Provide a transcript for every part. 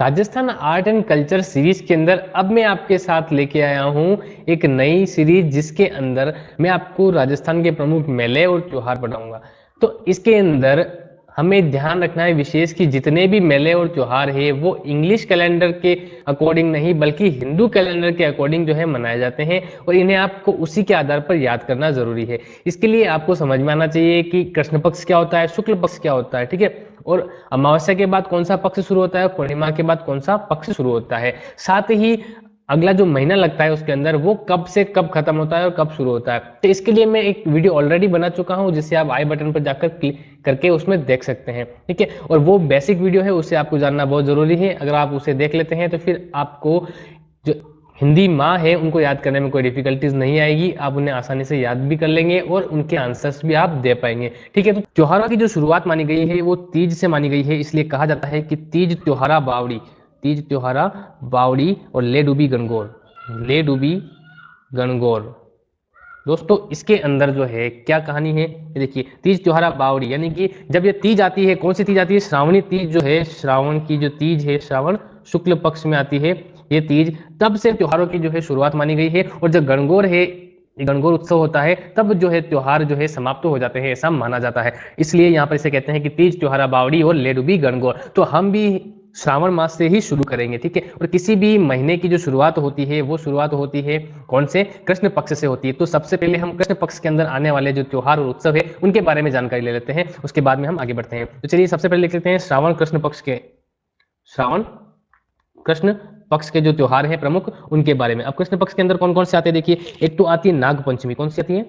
Rajasthan art and culture series के अंदर अब मैं आपके साथ लेके आया हूँ एक नई सीरीज, जिसके अंदर मैं आपको राजस्थान के प्रमुख मेले और त्योहार बताऊंगा। तो इसके अंदर हमें ध्यान रखना है विशेष कि जितने भी मेले और त्योहार है वो इंग्लिश कैलेंडर के अकॉर्डिंग नहीं बल्कि हिंदू कैलेंडर के अकॉर्डिंग जो है मनाए जाते हैं, और इन्हें आपको उसी के आधार पर याद करना जरूरी है। इसके लिए आपको समझ में आना चाहिए कि कृष्ण पक्ष क्या होता है, शुक्ल पक्ष क्या होता है, ठीक है, और अमावस्या के बाद कौन सा पक्ष शुरू होता है, पूर्णिमा के बाद कौन सा पक्ष शुरू होता है, साथ ही अगला जो महीना लगता है उसके अंदर वो कब से कब खत्म होता है और कब शुरू होता है। तो इसके लिए मैं एक वीडियो ऑलरेडी बना चुका हूं, जिसे आप आई बटन पर जाकर क्लिक करके उसमें देख सकते हैं, ठीक है। और वो बेसिक वीडियो है, उससे आपको जानना बहुत जरूरी है। अगर आप उसे देख लेते हैं तो फिर आपको जो हिंदी माँ है उनको याद करने में कोई डिफिकल्टीज नहीं आएगी, आप उन्हें आसानी से याद भी कर लेंगे और उनके आंसर्स भी आप दे पाएंगे, ठीक है। तो त्योहारों की जो शुरुआत मानी गई है वो तीज से मानी गई है, इसलिए कहा जाता है कि तीज त्योहारा बावड़ी, तीज त्योहारा बावड़ी और ले डूबी गणगौर, ले डूबी गणगौर। दोस्तों इसके अंदर जो है क्या कहानी है, ये देखिए, तीज त्योहारा बावड़ी यानी कि जब ये तीज आती है, कौन सी तीज आती है, श्रावणी तीज जो है, श्रावण की जो तीज है, श्रावण शुक्ल पक्ष में आती है ये तीज, तब से त्योहारों की जो है शुरुआत मानी गई है। और जब गणगौर है, गणगौर उत्सव होता है, तब जो है त्योहार जो है समाप्त हो जाते हैं, ऐसा माना जाता है। इसलिए यहाँ पर इसे कहते हैं कि तीज त्योहारा बावड़ी और ले डूबी गणगौर। तो हम भी श्रावण मास से ही शुरू करेंगे, ठीक है। और किसी भी महीने की जो शुरुआत होती है वो शुरुआत होती है कौन से, कृष्ण पक्ष से होती है। तो सबसे पहले हम कृष्ण पक्ष के अंदर आने वाले जो त्योहार और उत्सव है उनके बारे में जानकारी ले लेते हैं, उसके बाद में हम आगे बढ़ते हैं। तो चलिए सबसे पहले लिख लेते हैं श्रावण कृष्ण पक्ष के, श्रावण कृष्ण पक्ष के जो त्योहार हैं प्रमुख उनके बारे में। अब कृष्ण पक्ष के अंदर कौन कौन से आते हैं, देखिए, एक तो आती है नाग पंचमी। कौन सी आती है,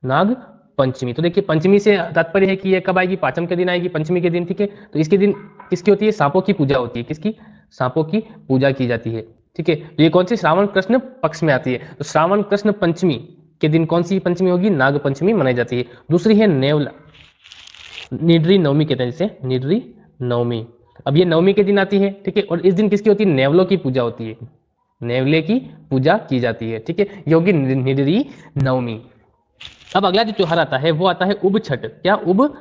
नाग पंचमी। तो देखिए पंचमी से तात्पर्य है कि ये कब आएगी, पांचम के दिन आएगी, पंचमी के दिन, ठीक है। तो इसके दिन किसकी होती है, सांपों की पूजा होती है, किसकी, सांपों की पूजा की जाती है, ठीक है। तो ये कौन सी, श्रावण कृष्ण पक्ष में आती है। तो श्रावण कृष्ण पंचमी के दिन कौन सी पंचमी होगी, नाग पंचमी मनाई जाती है। दूसरी है नेवला, निड्री नवमी कहते हैं जिसे, निड्री नवमी। अब ये नवमी के दिन आती है, ठीक है। और इस दिन किसकी होती है, नेवलों की पूजा होती है, नेवले की पूजा की जाती है, ठीक है। ये होगी निड्री नवमी। अब अगला जो त्योहार आता है वो आता है उब छठ। क्या, उब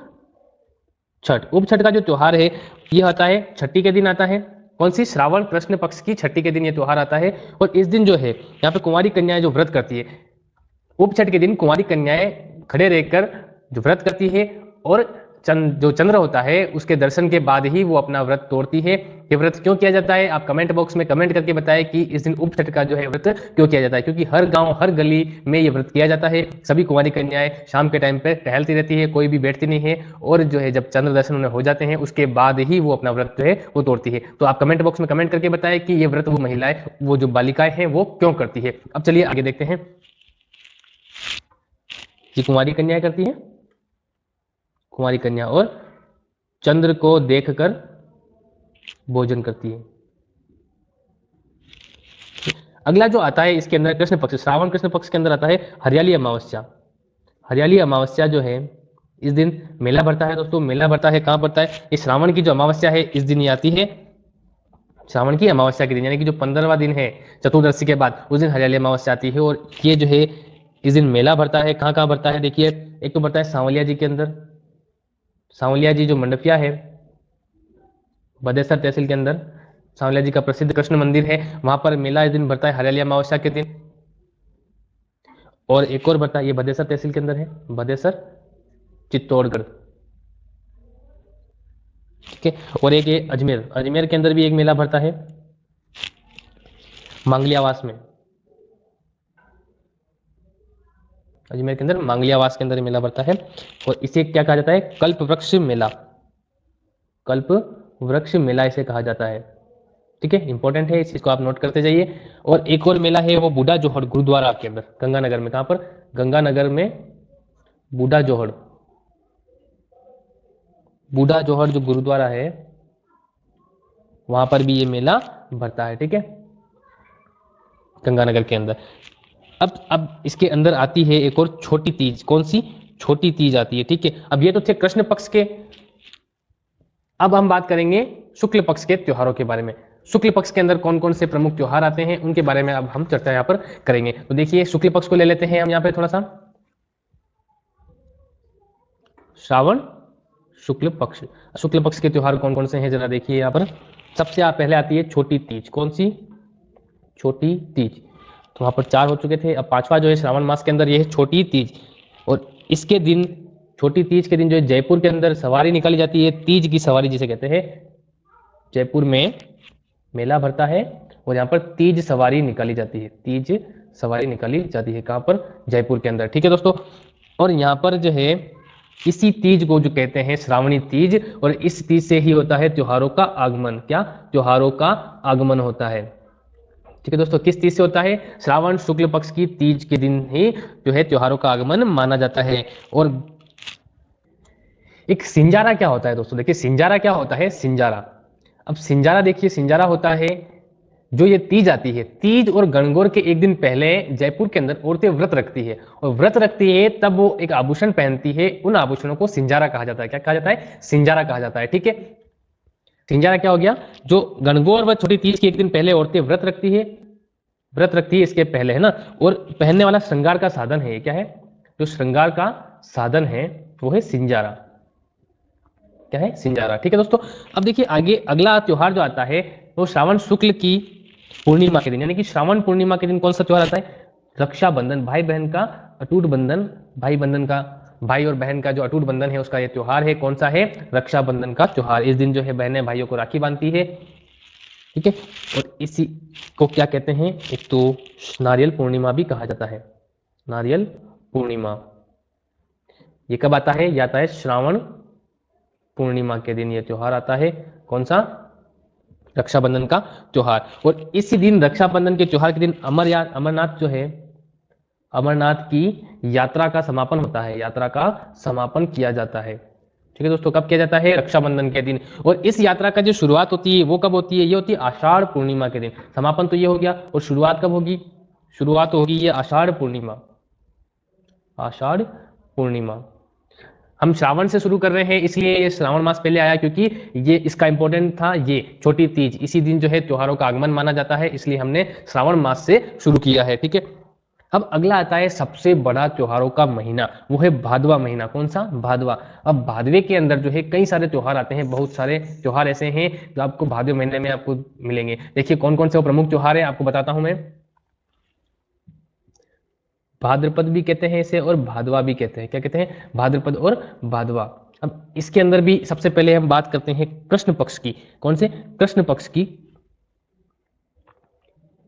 छठ। उब छठ का जो त्योहार है ये आता है छठी के दिन आता है। कौन सी, श्रावण कृष्ण पक्ष की छठी के दिन ये त्योहार आता है। और इस दिन जो है यहाँ पे कुंवारी कन्याएं जो व्रत करती है, उप छठ के दिन कुंवारी कन्याएं खड़े रहकर जो व्रत करती है, और जो चंद्र होता है उसके दर्शन के बाद ही वो अपना व्रत तोड़ती है। ये व्रत क्यों किया जाता है, आप कमेंट बॉक्स में कमेंट करके बताएं कि इस दिन उप छठ का जो है व्रत क्यों किया जाता है। क्योंकि हर गांव हर गली में ये व्रत किया जाता है। सभी कुंवारी कन्याएं शाम के टाइम पे टहलती रहती है, कोई भी बैठती नहीं है, और जो है जब चंद्र दर्शन उन्हें हो जाते हैं उसके बाद ही वो अपना व्रत जो है वो तोड़ती है। तो आप कमेंट बॉक्स में कमेंट करके बताएं कि ये व्रत वो महिलाएं, वो जो बालिकाएं हैं वो क्यों करती है। अब चलिए आगे देखते हैं, ये कुंवारी कन्याएं करती है, कुंवारी कन्या, और चंद्र को देखकर भोजन करती है। अगला जो आता है इसके अंदर कृष्ण पक्ष, श्रावण कृष्ण पक्ष के अंदर आता है हरियाली अमावस्या। हरियाली अमावस्या जो है इस दिन मेला भरता है। दोस्तों मेला भरता है, कहां भरता है, इस श्रावण की जो अमावस्या है इस दिन ये आती है, श्रावण की अमावस्या के दिन, यानी कि जो 15वां दिन है चतुर्दशी के बाद, उस दिन हरियाली अमावस्या आती है। और ये जो है इस दिन मेला भरता है। कहां कहां भरता है, देखिए, एक तो भरता है सांवलिया जी के अंदर, सांवलिया जी जो मंडपिया है बदेसर तहसील के अंदर, सांवलिया जी का प्रसिद्ध कृष्ण मंदिर है, वहां पर मेला इस दिन भरता है हरियाली अमावस्या के दिन। और एक और भरता है, ये बदेसर तहसील के अंदर है, बदेसर चित्तौड़गढ़, ठीक है। और एक ये अजमेर, अजमेर के अंदर भी एक मेला भरता है मांगलियावास में, अजमेर के अंदर मांगलियावास के अंदर मेला भरता है। और इसे क्या कहा जाता है, कल्प वृक्ष मेला, कल्प वृक्ष मेला इसे कहा जाता है, ठीक है। इंपॉर्टेंट है, इस चीज को आप नोट करते जाइए। और एक और मेला है वो बूढ़ा जोहड़ गुरुद्वारा के अंदर, गंगानगर में, कहां पर, गंगानगर में बूढ़ा जोहड़, बूढ़ा जोहड़ जो गुरुद्वारा है वहां पर भी ये मेला भरता है, ठीक है, गंगानगर के अंदर। अब इसके अंदर आती है एक और छोटी तीज। कौन सी, छोटी तीज आती है, ठीक है। अब ये तो थे कृष्ण पक्ष के, अब हम बात करेंगे शुक्ल पक्ष के त्योहारों के बारे में। शुक्ल पक्ष के अंदर कौन कौन से प्रमुख त्योहार आते हैं उनके बारे में अब हम चर्चा यहाँ पर करेंगे। तो देखिए शुक्ल पक्ष को ले लेते हैं हम यहाँ पे थोड़ा सा, श्रावण शुक्ल पक्ष। शुक्ल पक्ष के त्योहार कौन कौन से हैं जरा देखिए यहाँ पर, सबसे पहले आती है छोटी तीज। कौन सी? छोटी तीज। तो वहां पर 4 हो चुके थे, अब पांचवा जो है श्रावण मास के अंदर ये है छोटी तीज। और इसके दिन, छोटी तीज के दिन जो है जयपुर के अंदर सवारी निकाली जाती है, तीज की सवारी जिसे कहते हैं। जयपुर में मेला भरता है और यहाँ पर तीज सवारी निकाली जाती है, तीज सवारी निकाली जाती है। कहाँ पर? जयपुर के अंदर। ठीक है दोस्तों। और यहाँ पर जो है इसी तीज को जो कहते हैं श्रावणी तीज, और इस तीज से ही होता है त्योहारों का आगमन। क्या? त्योहारों का आगमन होता है। ठीक है दोस्तों, किस तीज से होता है? श्रावण शुक्ल पक्ष की तीज के दिन ही जो है त्योहारों का आगमन माना जाता है। और एक सिंजारा क्या होता है दोस्तों? देखिए सिंजारा क्या होता है। सिंजारा, अब सिंजारा देखिए, सिंजारा होता है जो ये तीज आती है, तीज और गणगौर के एक दिन पहले जयपुर के अंदर औरतें व्रत रखती है, और व्रत रखती है तब वो एक आभूषण पहनती है, उन आभूषणों को सिंजारा कहा जाता है। क्या कहा जाता है? सिंजारा कहा जाता है। ठीक है, सिंजारा क्या हो गया? जो गणगौर व छोटी तीज के एक दिन पहले औरतें व्रत रखती है, व्रत रखती है इसके पहले, है ना। और पहनने वाला श्रृंगार का साधन है, क्या है? जो श्रृंगार का साधन है वो है सिंजारा। क्या है? सिंजारा। ठीक है दोस्तों, अब देखिए आगे अगला त्योहार जो आता है वो श्रावण शुक्ल की पूर्णिमा के दिन, यानी कि श्रावण पूर्णिमा के दिन कौन सा त्योहार आता है? रक्षाबंधन। भाई बहन का अटूट बंधन, भाई बंधन का, भाई और बहन का जो अटूट बंधन है उसका ये त्योहार है। कौन सा है? रक्षाबंधन का त्योहार। इस दिन जो है बहनें भाइयों को राखी बांधती है। ठीक है, और इसी को क्या कहते हैं? एक तो नारियल पूर्णिमा भी कहा जाता है, नारियल पूर्णिमा। ये कब आता है? ये आता है श्रावण पूर्णिमा के दिन ये त्योहार आता है। कौन सा? रक्षाबंधन का त्योहार। और इसी दिन रक्षाबंधन के त्योहार के दिन अमरनाथ जो है, अमरनाथ की यात्रा का समापन होता है, यात्रा का समापन किया जाता है। ठीक है दोस्तों, कब किया जाता है? रक्षाबंधन के दिन। और इस यात्रा का जो शुरुआत होती है वो कब होती है? ये होती है आषाढ़ पूर्णिमा के दिन। समापन तो ये हो गया, और शुरुआत कब होगी? शुरुआत होगी ये आषाढ़ पूर्णिमा, आषाढ़ पूर्णिमा। हम श्रावण से शुरू कर रहे हैं इसलिए ये श्रावण मास पहले आया, क्योंकि ये इसका इंपॉर्टेंट था, ये छोटी तीज इसी दिन जो है त्योहारों का आगमन माना जाता है, इसलिए हमने श्रावण मास से शुरू किया है। ठीक है, अब अगला आता है सबसे बड़ा त्योहारों का महीना, वो है भादवा महीना। कौन सा? भादवा। अब भादवे के अंदर जो है कई सारे त्योहार आते हैं, बहुत सारे त्योहार ऐसे हैं जो आपको भादवे महीने में आपको मिलेंगे। देखिए कौन कौन से वो प्रमुख त्योहार है आपको बताता हूं मैं। भाद्रपद भी कहते हैं इसे और भादवा भी कहते हैं। क्या कहते हैं? भाद्रपद और भादवा। अब इसके अंदर भी सबसे पहले हम बात करते हैं कृष्ण पक्ष की। कौन से? कृष्ण पक्ष की।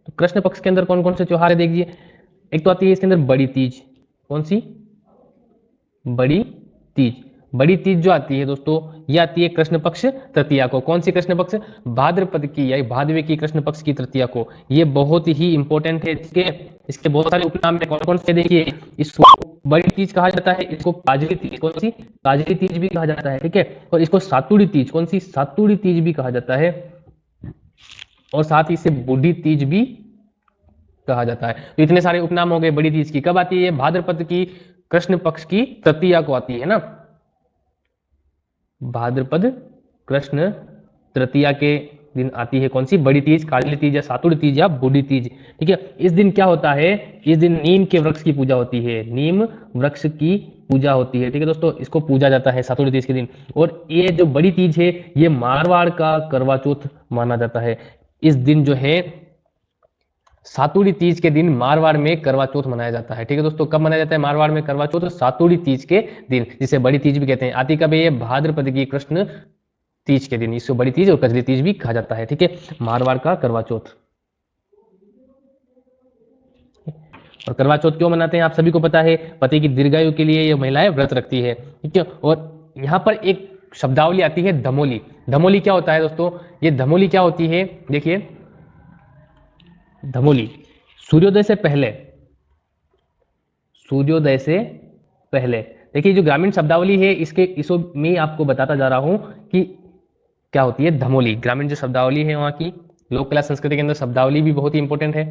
तो कृष्ण पक्ष के अंदर कौन कौन से त्योहार है देखिए। एक तो आती है इसके अंदर बड़ी तीज। कौन सी? बड़ी तीज। बड़ी तीज जो आती है दोस्तों, ये आती है कृष्ण पक्ष तृतीया को। कौन सी कृष्ण पक्ष? भाद्रपद की या भादवे की कृष्ण पक्ष की तृतीया को। ये बहुत ही इंपॉर्टेंट है। इसके बहुत सारे उपनाम है। कौन कौन से देखिए, इसको बड़ी तीज कहा जाता है, इसको काजली तीज। कौन सी? काजली तीज भी कहा जाता है। ठीक है, और इसको सातुड़ी तीज। कौन सी? सातुड़ी तीज भी कहा जाता है, और साथ ही इसे बूढ़ी तीज भी कहा जाता है। तो इतने सारे उपनाम हो गए बड़ी तीज की। कब आती है? भाद्रपद की कृष्ण पक्ष की तृतीया को आती है ना। भाद्रपद कृष्ण तृतीया के दिन आती है कौन सी? बड़ी तीज, काजली तीज या सातुड़ तीज या बूढ़ी तीज। ठीक है, इस दिन क्या होता है? इस दिन नीम के वृक्ष की पूजा होती है, नीम वृक्ष की पूजा होती है। ठीक है दोस्तों, इसको पूजा जाता है सातुड़ तीज के दिन। और ये जो बड़ी तीज है ये मारवाड़ का करवा चौथ माना जाता है। इस दिन जो है सातुड़ी तीज के दिन मारवाड़ में करवा चौथ मनाया जाता है। ठीक है दोस्तों, कब मनाया जाता है मारवाड़ में करवा चौथ? सातुड़ी तीज के दिन, जिसे बड़ी तीज भी कहते हैं। आती कब है ये? भाद्रपद की कृष्ण तीज के दिन। इसको बड़ी तीज और कजली तीज भी कहा जाता है। ठीक है, मारवाड़ का करवा चौथ। और करवा चौथ क्यों मनाते हैं आप सभी को पता है, पति की दीर्घायु के लिए ये महिलाएं व्रत रखती है। ठीक है, और यहाँ पर एक शब्दावली आती है धमोली। धमोली क्या होता है दोस्तों? ये धमोली क्या होती है देखिए, धमोली सूर्योदय से पहले, सूर्योदय से पहले। देखिए जो ग्रामीण शब्दावली है इसके इसको मैं आपको बताता जा रहा हूं कि क्या होती है धमोली। ग्रामीण जो शब्दावली है वहां की लोक कला संस्कृति के अंदर शब्दावली भी बहुत ही इंपॉर्टेंट है।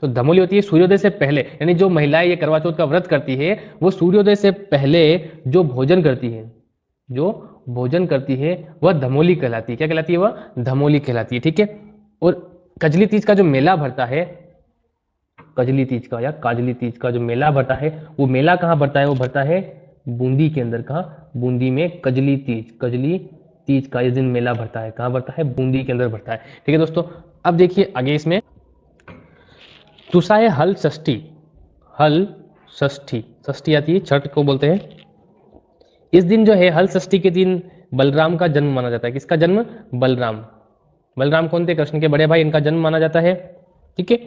तो धमोली होती है सूर्योदय से पहले, यानी जो महिलाएं ये करवा चौथ का व्रत करती है वो सूर्योदय से पहले जो भोजन करती है, जो भोजन करती है वह धमोली कहलाती है। क्या कहलाती है? वह धमोली कहलाती है। ठीक है, और कजली तीज का जो मेला भरता है, कजली तीज का या काजली तीज का जो मेला भरता है, वो मेला कहाँ भरता है? वो भरता है बूंदी के अंदर। कहाँ? बूंदी में कजली तीज, कजली तीज का इस दिन मेला भरता है। कहाँ भरता है? बूंदी के अंदर भरता है। ठीक है दोस्तों, अब देखिए आगे इसमें तुसाए हल षष्ठी, हल षष्ठी, षष्ठी आती है छठ को बोलते हैं। इस दिन जो है हल षष्ठी के दिन बलराम का जन्म माना जाता है। किसका जन्म? बलराम। बलराम कौन थे? कृष्ण के बड़े भाई, इनका जन्म माना जाता है। ठीक है,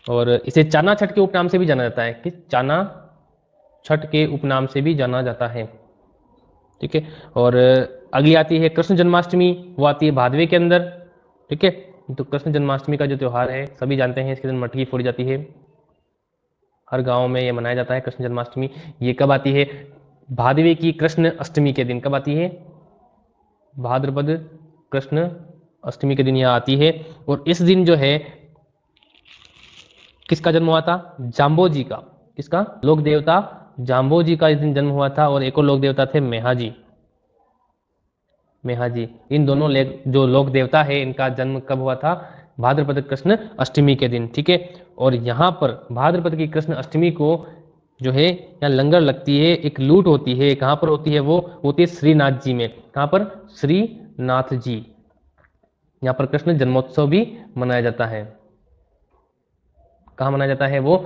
और इसे चाना छठ के उपनाम से भी जाना जाता है। कि चाना छठ के उपनाम से भी जाना जाता है। ठीक है, और अगली आती है कृष्ण जन्माष्टमी, वो आती है भादवे के अंदर। ठीक है, तो कृष्ण जन्माष्टमी का जो त्यौहार है सभी जानते हैं, इसके दिन मटकी फोड़ी जाती है, हर गांव में ये मनाया जाता है कृष्ण जन्माष्टमी। ये कब आती है? भादवे की कृष्ण अष्टमी के दिन। कब आती है? भाद्रपद कृष्ण अष्टमी के दिन यह आती है। और इस दिन जो है किसका जन्म हुआ था? जाम्बोजी का। किसका? लोक देवता जाम्बोजी का इस दिन जन्म हुआ था। और एक और लोक देवता थे मेहाजी, मेहाजी। इन दोनों जो लोक देवता है इनका जन्म कब हुआ था? भाद्रपद कृष्ण अष्टमी के दिन। ठीक है, और यहाँ पर भाद्रपद की कृष्ण अष्टमी को जो है यहाँ लंगर लगती है, एक लूट होती है। कहाँ पर होती है? वो होती है श्रीनाथ जी में। कहाँ पर? श्रीनाथ जी। यहाँ पर कृष्ण जन्मोत्सव भी मनाया जाता है। कहाँ मनाया जाता है? वो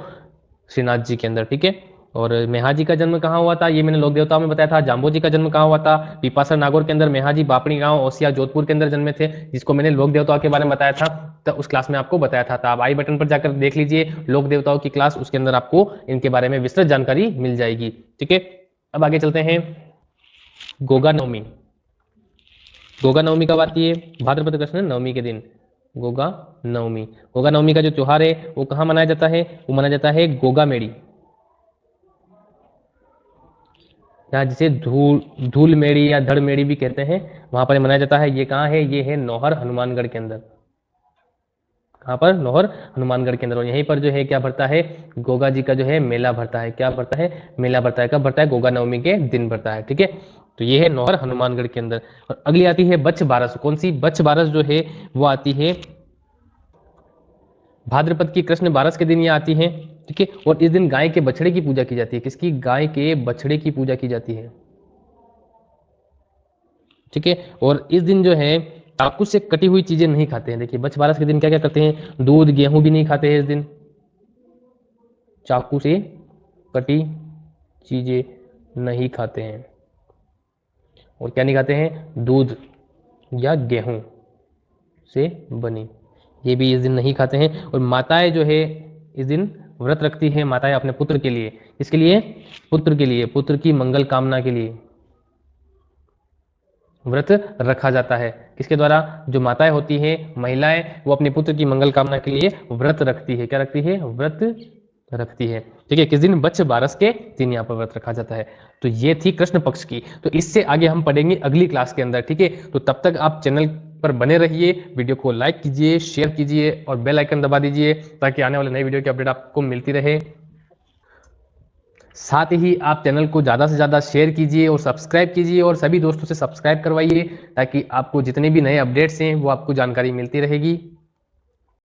श्रीनाथ जी के अंदर। ठीक है, और मेहाजी का जन्म कहाँ हुआ था? ये मैंने लोक देवताओं में बताया था। जाम्बोजी का जन्म कहाँ हुआ था? पीपासर नागौर के अंदर। मेहाजी बापड़ी गांव ओसिया जोधपुर के अंदर जन्मे थे, जिसको मैंने लोक देवताओं के बारे में बताया था, तो उस क्लास में आपको बताया था। तो आप आई बटन पर जाकर देख लीजिए लोक देवताओं की क्लास, उसके अंदर आपको इनके बारे में विस्तृत जानकारी मिल जाएगी। ठीक है, अब आगे चलते हैं। गोगा नवमी, गोगा नवमी कब आती है? भाद्रपद कृष्ण नवमी के दिन गोगा नवमी। गोगा नवमी का जो त्योहार है वो कहाँ मनाया जाता है? वो मनाया जाता है गोगा मेड़ी, यहाँ जिसे धूल मेड़ी या धड़ मेड़ी भी कहते हैं, वहां पर मनाया जाता है। ये कहाँ है? ये है नौहर हनुमानगढ़ के अंदर। कहाँ पर? नौहर हनुमानगढ़ के अंदर। और यहीं पर जो है क्या भरता है? गोगा जी का जो है मेला भरता है। क्या भरता है? मेला भरता है। कब भरता है? गोगा नवमी के दिन भरता है। ठीक है, तो ये है नौहर हनुमानगढ़ के अंदर। और अगली आती है बच्छ बारस। कौन सी? बच्छ बारस जो है वो आती है भाद्रपद की कृष्ण बारस के दिन ये आती है। ठीक है, और इस दिन गाय के बछड़े की पूजा की जाती है। किसकी? गाय के बछड़े की पूजा की जाती है। ठीक है, और इस दिन जो है चाकू से कटी हुई चीजें नहीं खाते हैं। देखिए बच्छ बारस के दिन क्या क्या करते हैं? दूध गेहूं भी नहीं खाते हैं इस दिन। चाकू से कटी चीजें नहीं खाते हैं। और क्या नहीं खाते हैं? दूध या गेहूं से बनी, ये भी इस दिन नहीं खाते हैं। और माताएं जो है इस दिन व्रत रखती हैं, माताएं अपने पुत्र के लिए। इसके लिए? पुत्र के लिए, पुत्र की मंगल कामना के लिए व्रत रखा जाता है। किसके द्वारा? जो माताएं होती हैं, महिलाएं, वो अपने पुत्र की मंगल कामना के लिए व्रत रखती है। क्या रखती है? व्रत रखती है। ठीक है, किस दिन? बच्छ बारस के दिन यहाँ पर व्रत रखा जाता है। तो ये थी कृष्ण पक्ष की। तो इससे आगे हम पढ़ेंगे अगली क्लास के अंदर। ठीक है, तो तब तक आप चैनल पर बने रहिए, वीडियो को लाइक कीजिए, शेयर कीजिए और बेल आइकन दबा दीजिए, ताकि आने वाले नई वीडियो की अपडेट आपको मिलती रहे। साथ ही आप चैनल को ज़्यादा से ज़्यादा शेयर कीजिए और सब्सक्राइब कीजिए, और सभी दोस्तों से सब्सक्राइब करवाइए, ताकि आपको जितने भी नए अपडेट्स हैं वो आपको जानकारी मिलती रहेगी।